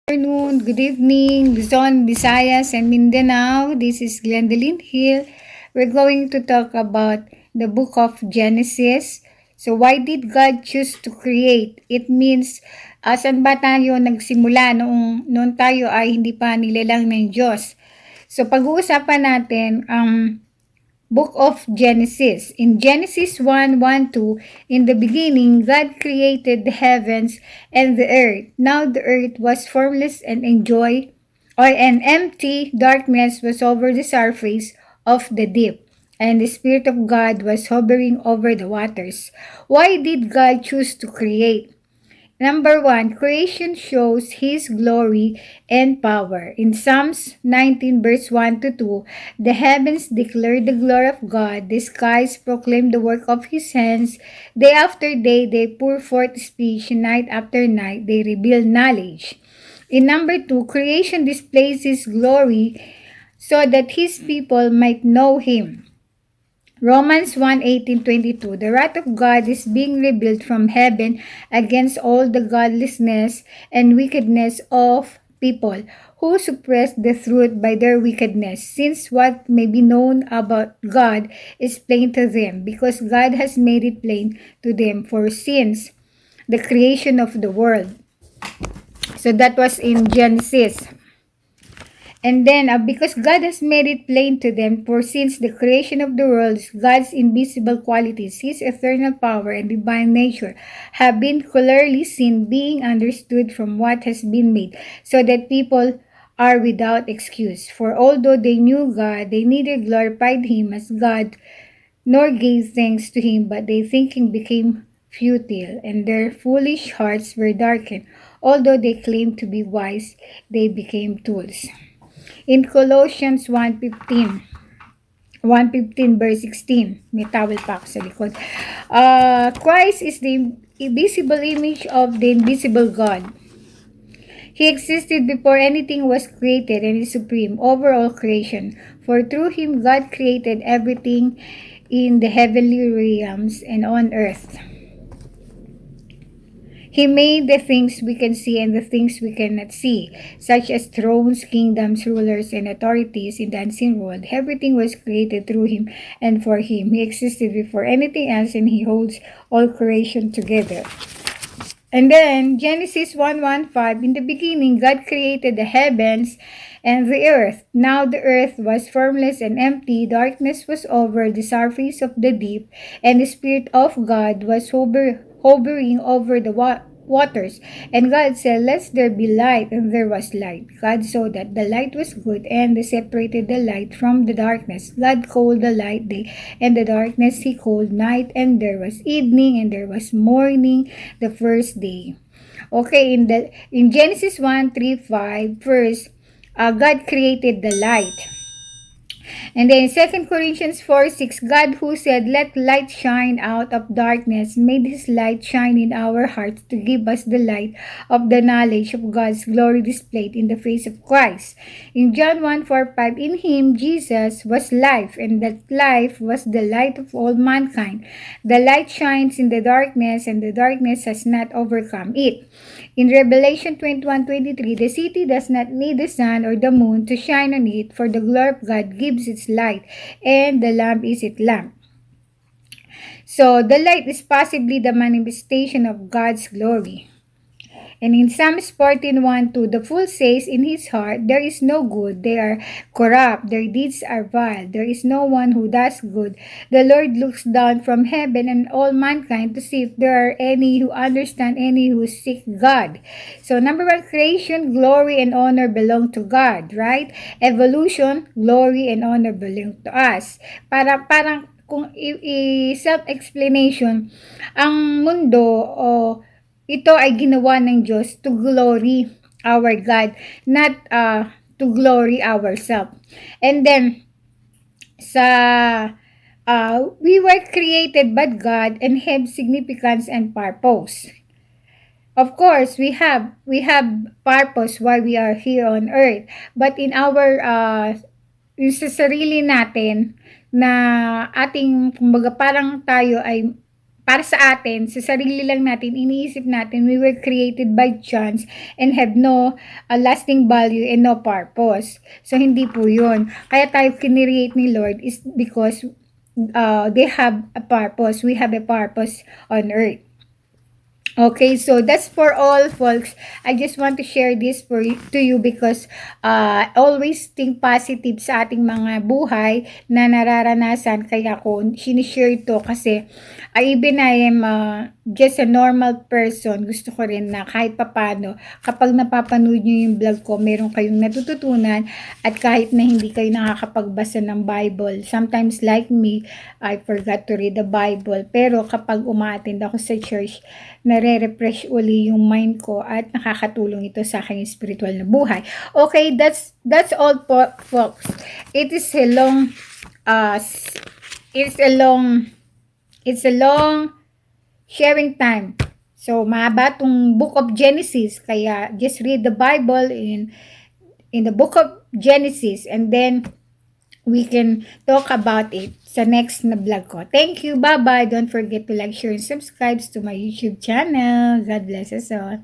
Afternoon, good evening, Luzon, Visayas, and Mindanao. This is Glendolyn Hill. We're going to talk about the book of Genesis. So, why did God choose to create? It means, saan ba tayo nagsimula noon tayo ay hindi pa nilalang ng Diyos? So, pag-uusapan natin ang Book of Genesis. In Genesis 1:1-2, in the beginning, God created the heavens and the earth. Now the earth was formless and an empty darkness was over the surface of the deep, and the Spirit of God was hovering over the waters. Why did God choose to create? Number 1, creation shows His glory and power. In Psalms 19 verse 1-2, the heavens declare the glory of God, the skies proclaim the work of His hands, day after day they pour forth speech, night after night they reveal knowledge. In number 2, creation displays His glory so that His people might know Him. Romans 1:18-22, the wrath of God is being revealed from heaven against all the godlessness and wickedness of people who suppress the truth by their wickedness, since what may be known about God is plain to them, because God has made it plain to them for since the creation of the world. So that was in Genesis. And then, because God has made it plain to them, for since the creation of the world, God's invisible qualities, His eternal power and divine nature, have been clearly seen, being understood from what has been made, so that people are without excuse. For although they knew God, they neither glorified Him as God, nor gave thanks to Him, but their thinking became futile, and their foolish hearts were darkened. Although they claimed to be wise, they became tools. In Colossians 1:15 verse 16, may towel pa ako sa likod. Christ is the visible image of the invisible God. He existed before anything was created and is supreme over all creation. For through Him God created everything in the heavenly realms and on earth. He made the things we can see and the things we cannot see, such as thrones, kingdoms, rulers, and authorities in the unseen world. Everything was created through Him and for Him. He existed before anything else, and He holds all creation together. And then, Genesis 1:1-5, in the beginning, God created the heavens and the earth. Now the earth was formless and empty, darkness was over the surface of the deep, and the Spirit of God was hovering over the waters. And God said, "Let there be light," and there was light. God saw that the light was good, and He separated the light from the darkness. God called the light day, and the darkness He called night, and there was evening, and there was morning the first day. Okay, in Genesis 1:3-5, first, God created the light. And then 2 Corinthians 4:6, God who said, "Let light shine out of darkness," made His light shine in our hearts to give us the light of the knowledge of God's glory displayed in the face of Christ. In John 1:4-5, in Him, Jesus, was life, and that life was the light of all mankind. The light shines in the darkness, and the darkness has not overcome it. In Revelation 21:23, the city does not need the sun or the moon to shine on it, for the glory of God gives its light, and the lamp is its lamp. So, the light is possibly the manifestation of God's glory. And in Psalms 14:1-2, the fool says in his heart, "There is no good, they are corrupt, their deeds are vile, there is no one who does good. The Lord looks down from heaven on all mankind to see if there are any who understand, any who seek God." So number 1, creation, glory, and honor belong to God, right? Evolution, glory, and honor belong to us. Parang kung self-explanation, ang mundo ito ay ginawa ng Diyos to glory our God, not to glory ourselves. And then, we were created by God and have significance and purpose. Of course, we have purpose why we are here on earth. But in our, yung sa sarili natin, na ating, kumbaga parang tayo ay para sa atin, sa sarili lang natin, iniisip natin, we were created by chance and have no lasting value and no purpose. So, hindi po yun. Kaya tayo kinreate ni Lord is because they have a purpose. We have a purpose on earth. Okay, so that's for all, folks. I just want to share this to you because always think positive sa ating mga buhay na nararanasan. Kaya ko sinishare ito kasi even I am just a normal person. Gusto ko rin na kahit papano, kapag napapanood nyo yung vlog ko, meron kayong natututunan at kahit na hindi kayo nakakapagbasa ng Bible. Sometimes like me, I forgot to read the Bible. Pero kapag umaattend ako sa church, nare-refresh uli yung mind ko at nakakatulong ito sa aking spiritual na buhay. Okay, that's all po, folks. It is a long it's a long sharing time. So, mahaba tong Book of Genesis, kaya just read the Bible in the Book of Genesis and then we can talk about it sa next na vlog ko. Thank you. Bye-bye. Don't forget to like, share, and subscribe to my YouTube channel. God bless us all.